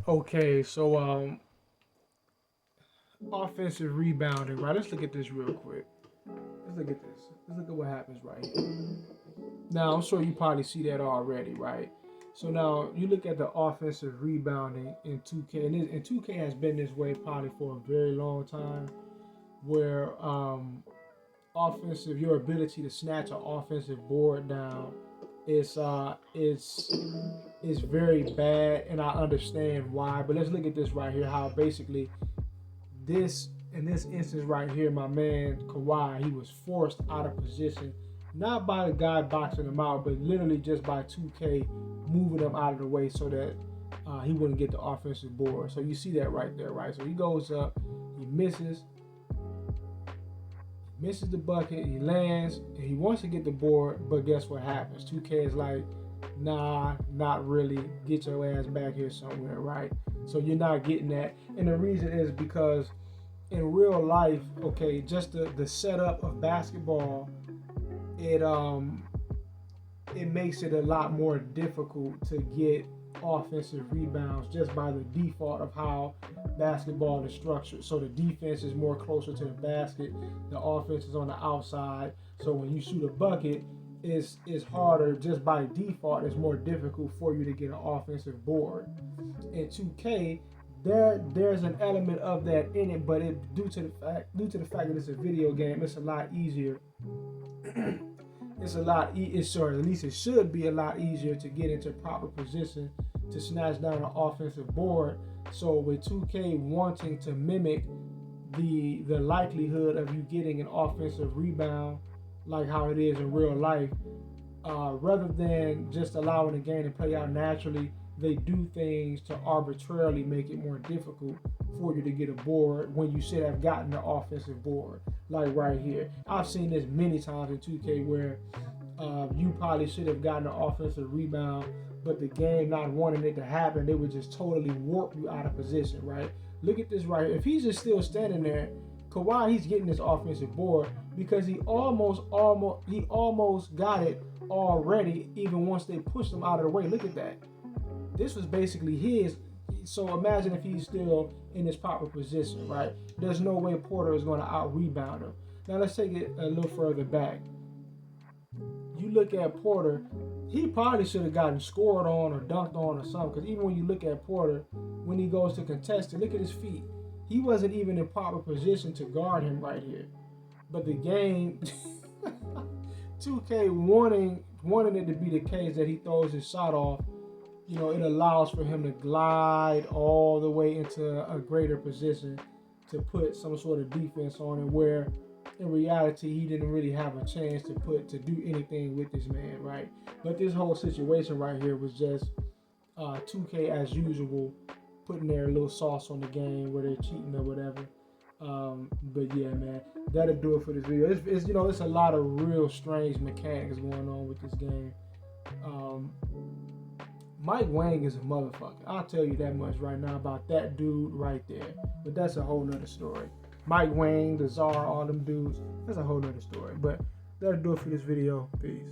Okay, so offensive rebounding, right? Let's look at this real quick. Let's look at this. Let's look at what happens right here. Now, I'm sure you probably see that already, right? So now you look at the offensive rebounding in 2K, and 2K has been this way probably for a very long time, where offensive, your ability to snatch an offensive board down is very bad, and I understand why. But let's look at this right here. How basically this in this instance right here, my man Kawhi, he was forced out of position, not by the guy boxing him out, but literally just by 2K moving him out of the way so that he wouldn't get the offensive board. So you see that right there, right? So he goes up, he misses the bucket, he lands, and he wants to get the board, but guess what happens? 2K is like, nah, not really. Get your ass back here somewhere, right? So you're not getting that. And the reason is because in real life, okay, just the setup of basketball, it makes it a lot more difficult to get offensive rebounds just by the default of how basketball is structured. So the defense is more closer to the basket, the offense is on the outside. So when you shoot a bucket, it's harder just by default. It's more difficult for you to get an offensive board. In 2K, there's an element of that in it, but due to the fact that it's a video game, it's a lot easier. Or at least it should be a lot easier to get into proper position to snatch down an offensive board. So with 2K wanting to mimic the likelihood of you getting an offensive rebound like how it is in real life, rather than just allowing the game to play out naturally, they do things to arbitrarily make it more difficult for you to get a board when you should have gotten the offensive board. Like right here, I've seen this many times in 2K where you probably should have gotten an offensive rebound, but the game not wanting it to happen, they would just totally warp you out of position, right? Look at this right here. If he's just still standing there, Kawhi, he's getting this offensive board because he almost got it already, even once they pushed him out of the way. Look at that. This was basically his. So imagine if he's still in his proper position, right? There's no way Porter is going to out-rebound him. Now let's take it a little further back. You look at Porter, he probably should have gotten scored on or dunked on or something, because even when you look at Porter, when he goes to contest it, look at his feet. He wasn't even in proper position to guard him right here. But the game, 2K wanting it to be the case that he throws his shot off, it allows for him to glide all the way into a greater position to put some sort of defense on it, where in reality he didn't really have a chance to do anything with this man, right? But this whole situation right here was just 2K as usual, putting their little sauce on the game where they're cheating or whatever. But yeah, man, that'll do it for this video. It's a lot of real strange mechanics going on with this game. Mike Wang is a motherfucker. I'll tell you that much right now about that dude right there. But that's a whole nother story. Mike Wang, the Czar, all them dudes, that's a whole nother story. But that'll do it for this video. Peace.